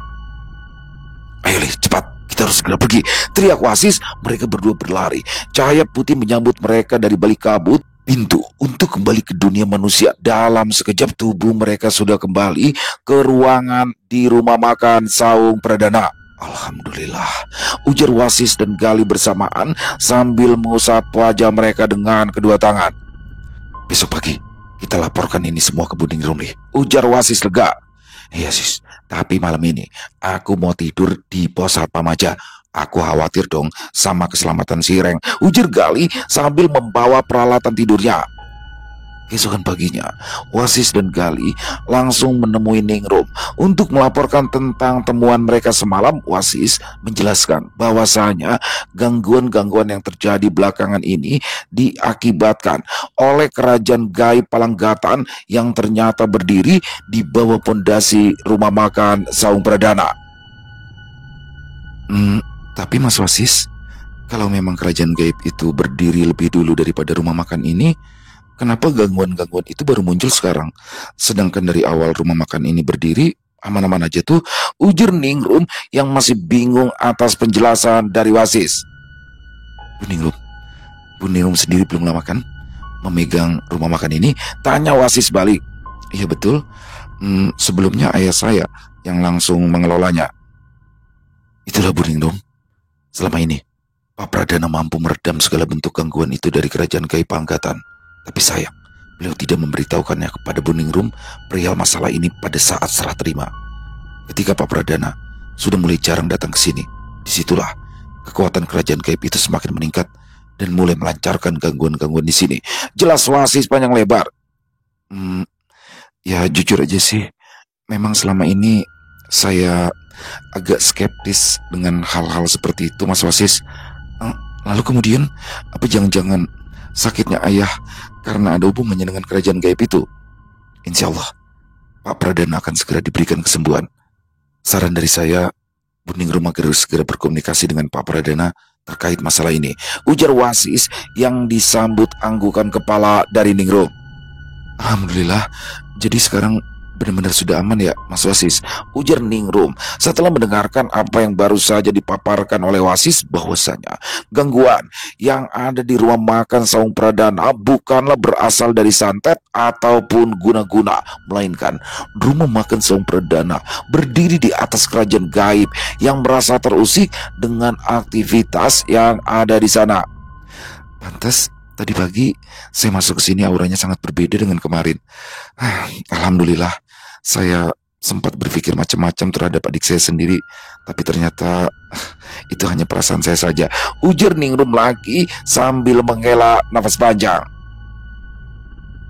Ayo Li, cepat, kita harus segera pergi, teriak Wasis. Mereka berdua berlari. Cahaya putih menyambut mereka dari balik kabut. Pintu untuk kembali ke dunia manusia. Dalam sekejap tubuh mereka sudah kembali ke ruangan di rumah makan Saung Pradana. Alhamdulillah, ujar Wasis dan Gali bersamaan sambil mengusap wajah mereka dengan kedua tangan. Besok pagi kita laporkan ini semua ke Buding Rumli, ujar Wasis lega. Iya sis, tapi malam ini aku mau tidur di pos satpam aja. Aku khawatir dong sama keselamatan Sireng, ujar Gali sambil membawa peralatan tidurnya. Keesokan paginya, Wasis dan Gali langsung menemui Ningrum untuk melaporkan tentang temuan mereka semalam. Wasis menjelaskan bahwasanya gangguan-gangguan yang terjadi belakangan ini diakibatkan oleh kerajaan gaib Palanggatan yang ternyata berdiri di bawah pondasi rumah makan Saung Pradana. Tapi Mas Wasis, kalau memang kerajaan gaib itu berdiri lebih dulu daripada rumah makan ini, kenapa gangguan-gangguan itu baru muncul sekarang? Sedangkan dari awal rumah makan ini berdiri, Aman-aman aja tuh, ujar Ningrum yang masih bingung atas penjelasan dari Wasis. Bu Ningrum, Bu Ningrum sendiri belum lama kan memegang rumah makan ini? Tanya Wasis balik. Iya betul, sebelumnya ayah saya yang langsung mengelolanya. Itulah Bu Ningrum, selama ini Pak Pradana mampu meredam segala bentuk gangguan itu dari kerajaan gaib Panggatan. Tapi sayang, beliau tidak memberitahukannya kepada Bu Ningrum perihal masalah ini pada saat serah terima. Ketika Pak Pradana sudah mulai jarang datang ke sini, disitulah kekuatan kerajaan gaib itu semakin meningkat dan mulai melancarkan gangguan-gangguan di sini. Jelas Wasis panjang lebar. Ya jujur aja sih, memang selama ini saya agak skeptis dengan hal-hal seperti itu, Mas Wasis. Lalu kemudian, apa jangan-jangan sakitnya ayah karena ada hubungannya dengan kerajaan gaib itu? Insya Allah, Pak Pradana akan segera diberikan kesembuhan. Saran dari saya, Bu Ningrum agar segera berkomunikasi dengan Pak Pradana terkait masalah ini, ujar Wasis yang disambut anggukan kepala dari Ningrum. Alhamdulillah, jadi sekarang benar-benar sudah aman ya, Mas Wasis, ujar Ningrum setelah mendengarkan apa yang baru saja dipaparkan oleh Wasis, bahwasanya gangguan yang ada di rumah makan Saung Pradana bukanlah berasal dari santet ataupun guna-guna, melainkan rumah makan Saung Pradana berdiri di atas kerajaan gaib yang merasa terusik dengan aktivitas yang ada di sana. Pantas tadi pagi saya masuk ke sini auranya sangat berbeda dengan kemarin. Alhamdulillah, saya sempat berpikir macam-macam terhadap adik saya sendiri, tapi ternyata itu hanya perasaan saya saja, ujar Ningrum lagi sambil menghela nafas panjang.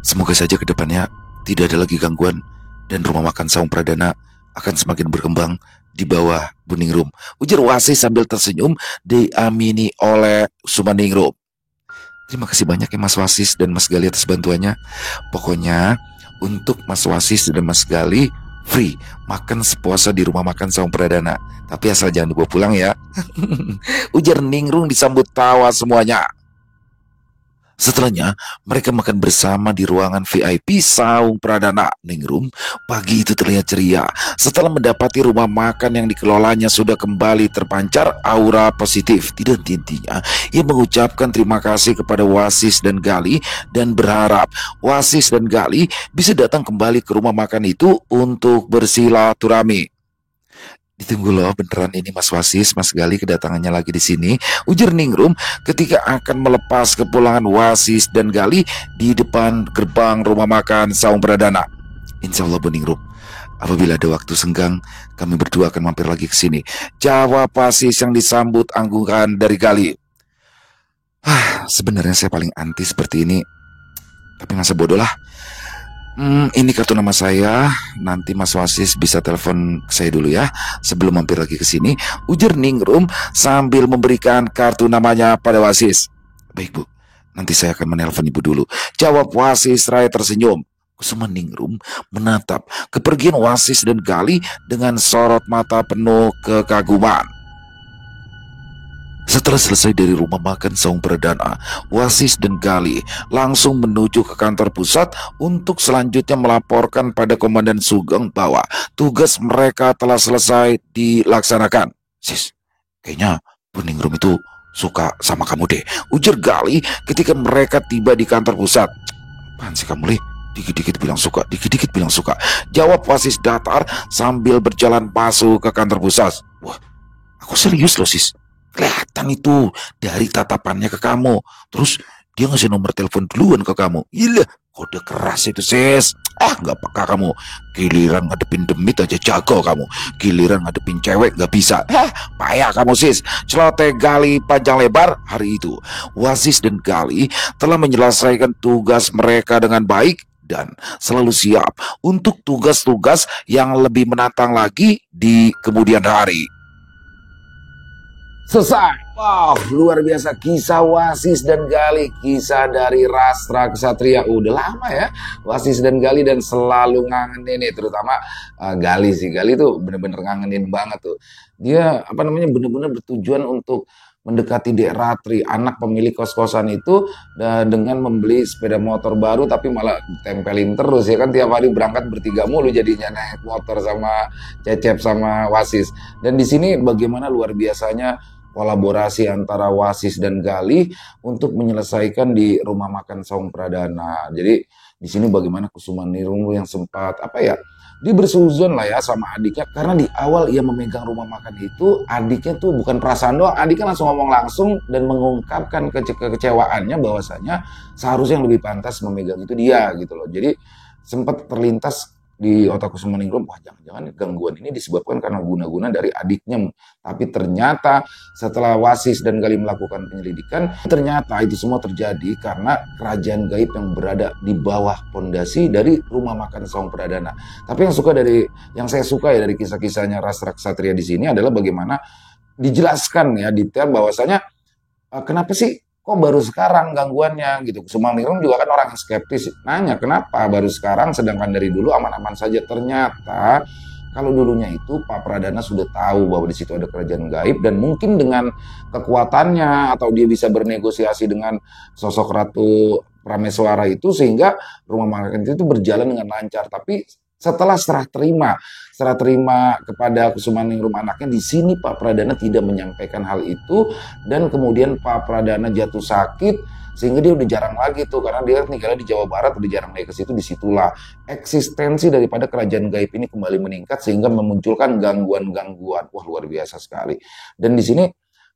Semoga saja ke depannya tidak ada lagi gangguan dan rumah makan Saung Pradana akan semakin berkembang di bawah Bu Ningrum, ujar Wasis sambil tersenyum diamini oleh Sumaningrum. Terima kasih banyak ya Mas Wasis dan Mas Gali atas bantuannya. Pokoknya untuk Mas Wasis dan Mas Gali free makan sepuasa di rumah makan Saung Pradana. Tapi asal jangan dibawa pulang ya. Ujar Ningrum disambut tawa semuanya. Setelahnya, mereka makan bersama di ruangan VIP Saung Pradana. Ningrum pagi itu terlihat ceria setelah mendapati rumah makan yang dikelolanya sudah kembali terpancar aura positif. Tidak henti-hentinya ia mengucapkan terima kasih kepada Wasis dan Gali dan berharap Wasis dan Gali bisa datang kembali ke rumah makan itu untuk bersilaturahmi. Ditunggu loh beneran ini Mas Wasis, Mas Gali kedatangannya lagi di sini, ujar Ningrum ketika akan melepas kepulangan Wasis dan Gali di depan gerbang rumah makan Saung Pradana. Insya Allah Bu Ningrum, apabila ada waktu senggang, kami berdua akan mampir lagi ke sini, jawab Wasis yang disambut anggukan dari Gali. Sebenarnya saya paling anti seperti ini, tapi masa bodoh lah. Ini kartu nama saya. Nanti Mas Wasis bisa telepon saya dulu ya sebelum mampir lagi ke sini, ujar Ningrum sambil memberikan kartu namanya pada Wasis. Baik Bu, nanti saya akan menelpon Ibu dulu, jawab Wasis seraya tersenyum. Sumaningrum menatap kepergian Wasis dan Gali dengan sorot mata penuh kekaguman. Setelah selesai dari rumah makan Saung Pradana, Wasis dan Gali langsung menuju ke kantor pusat untuk selanjutnya melaporkan pada Komandan Sugeng bahwa tugas mereka telah selesai dilaksanakan. Sis, kayaknya Bu Ningrum itu suka sama kamu deh, ujar Gali ketika mereka tiba di kantor pusat. Apaan sih kamu, Li? Dikit-dikit bilang suka, dikit-dikit bilang suka, jawab Wasis datar sambil berjalan masuk ke kantor pusat. Wah, aku serius loh Sis. Kelihatan itu dari tatapannya ke kamu. Terus dia ngasih nomor telepon duluan ke kamu. Gila, kode keras itu Sis. Gak peka kamu. Giliran ngadepin demit aja jago kamu. Giliran ngadepin cewek gak bisa. Payah kamu Sis. Celoteh Gali panjang lebar. Hari itu Wasis dan Gali telah menyelesaikan tugas mereka dengan baik dan selalu siap untuk tugas-tugas yang lebih menantang lagi di kemudian hari. Selesai. Wow, luar biasa kisah Wasis dan Gali, kisah dari Rastra Ksatria. Udah lama ya Wasis dan Gali dan selalu ngangenin nih, terutama Gali sih. Gali tuh bener-bener ngangenin banget tuh. Dia apa namanya bener-bener bertujuan untuk mendekati Dek Ratri, anak pemilik kos-kosan itu dengan membeli sepeda motor baru tapi malah tempelin terus ya kan tiap hari berangkat bertiga mulu jadinya naik motor sama Cecep sama Wasis. Dan di sini bagaimana luar biasanya kolaborasi antara Wasis dan Gali untuk menyelesaikan di rumah makan Saung Pradana. Jadi di sini bagaimana Kusumanirungu yang sempat apa ya, dia bersuzon lah ya sama adiknya karena di awal ia memegang rumah makan itu adiknya tuh bukan perasaan doang, adiknya langsung ngomong langsung dan mengungkapkan kekecewaannya bahwasanya seharusnya yang lebih pantas memegang itu dia gitu loh. Jadi sempat terlintas di otak Kusumaningrum, wah jangan-jangan gangguan ini disebabkan karena guna-guna dari adiknya. Tapi ternyata setelah Wasis dan Gali melakukan penyelidikan, ternyata itu semua terjadi karena kerajaan gaib yang berada di bawah pondasi dari rumah makan Saung Pradana. Tapi yang saya suka ya dari kisah-kisahnya Rastra Ksatria di sini adalah bagaimana dijelaskan ya detail bahwasanya kenapa sih kok baru sekarang gangguannya gitu. Kusumaningrum juga kan orang yang skeptis, nanya kenapa baru sekarang sedangkan dari dulu aman-aman saja. Ternyata kalau dulunya itu Pak Pradana sudah tahu bahwa di situ ada kerajaan gaib dan mungkin dengan kekuatannya atau dia bisa bernegosiasi dengan sosok Ratu Prameswara itu sehingga rumah makan itu berjalan dengan lancar. Tapi setelah serah terima kepada Kusumaningrum anaknya, di sini Pak Pradana tidak menyampaikan hal itu dan kemudian Pak Pradana jatuh sakit sehingga dia udah jarang lagi tuh karena dia tinggalnya di Jawa Barat, udah jarang naik ke situ. Disitulah eksistensi daripada kerajaan gaib ini kembali meningkat sehingga memunculkan gangguan-gangguan. Wah luar biasa sekali. Dan di sini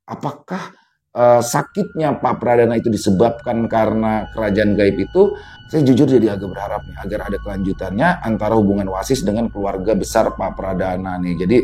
apakah sakitnya Pak Pradana itu disebabkan karena kerajaan gaib itu? Saya jujur jadi agak berharap nih agar ada kelanjutannya antara hubungan Wasis dengan keluarga besar Pak Pradana nih. Jadi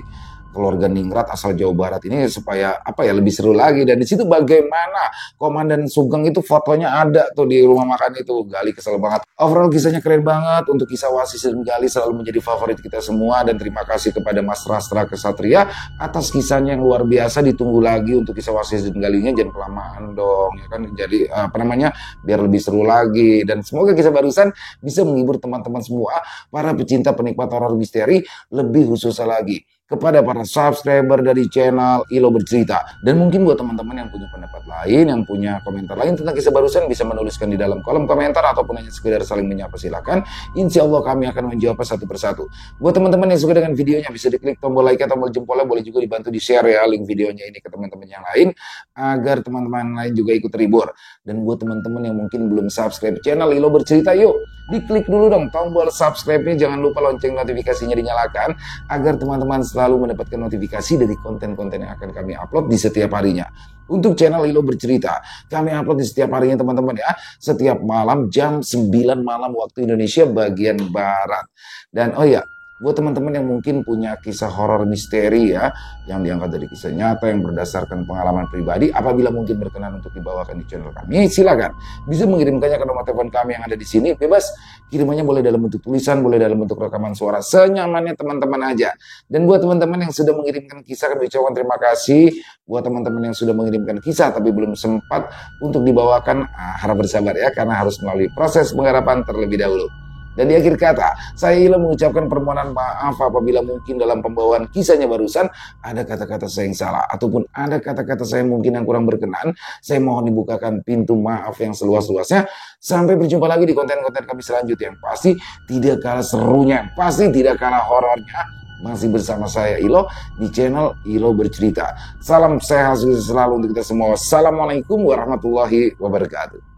keluarga Ningrat asal Jawa Barat ini supaya apa ya lebih seru lagi. Dan di situ bagaimana Komandan Sugeng itu fotonya ada tuh di rumah makan itu. Gali kesel banget. Overall kisahnya keren banget. Untuk kisah Wasis dan Gali selalu menjadi favorit kita semua. Dan terima kasih kepada Mas Rastra Ksatria atas kisahnya yang luar biasa. Ditunggu lagi untuk kisah Wasis dan Galinya, jangan kelamaan dong ya kan. Jadi apa namanya biar lebih seru lagi. Dan semoga kisah barusan bisa menghibur teman-teman semua para pecinta penikmat horor misteri, lebih khususnya lagi kepada para subscriber dari channel Ilo Bercerita. Dan mungkin buat teman-teman yang punya pendapat lain, yang punya komentar lain tentang kisah barusan, bisa menuliskan di dalam kolom komentar ataupun hanya sekedar saling menyapa, silakan. Insya Allah kami akan menjawab satu persatu. Buat teman-teman yang suka dengan videonya, bisa diklik tombol like atau tombol jempolnya, boleh juga dibantu di-share ya link videonya ini ke teman-teman yang lain agar teman-teman lain juga ikut terhibur. Dan buat teman-teman yang mungkin belum subscribe channel Ilo Bercerita, yuk diklik dulu dong tombol subscribe-nya, jangan lupa lonceng notifikasinya dinyalakan agar teman-teman selalu mendapatkan notifikasi dari konten-konten yang akan kami upload di setiap harinya. Untuk channel Ilo Bercerita, kami upload di setiap harinya teman-teman ya, setiap malam jam 9 malam waktu Indonesia bagian Barat. Dan oh ya, buat teman-teman yang mungkin punya kisah horor misteri ya, yang diangkat dari kisah nyata yang berdasarkan pengalaman pribadi, apabila mungkin berkenan untuk dibawakan di channel kami, silakan bisa mengirimkannya ke nomor telepon kami yang ada di sini. Bebas, kirimannya boleh dalam bentuk tulisan, boleh dalam bentuk rekaman suara, senyamannya teman-teman aja. Dan buat teman-teman yang sudah mengirimkan kisah, kami ucapkan terima kasih. Buat teman-teman yang sudah mengirimkan kisah tapi belum sempat untuk dibawakan, harap bersabar ya, karena harus melalui proses penggarapan terlebih dahulu. Dan di akhir kata, saya Ilo mengucapkan permohonan maaf apabila mungkin dalam pembawaan kisahnya barusan ada kata-kata saya yang salah ataupun ada kata-kata saya mungkin yang kurang berkenan. Saya mohon dibukakan pintu maaf yang seluas-luasnya. Sampai berjumpa lagi di konten-konten kami selanjutnya yang pasti tidak kalah serunya, pasti tidak kalah horornya. Masih bersama saya Ilo di channel Ilo Bercerita. Salam sehat selalu untuk kita semua. Wassalamualaikum warahmatullahi wabarakatuh.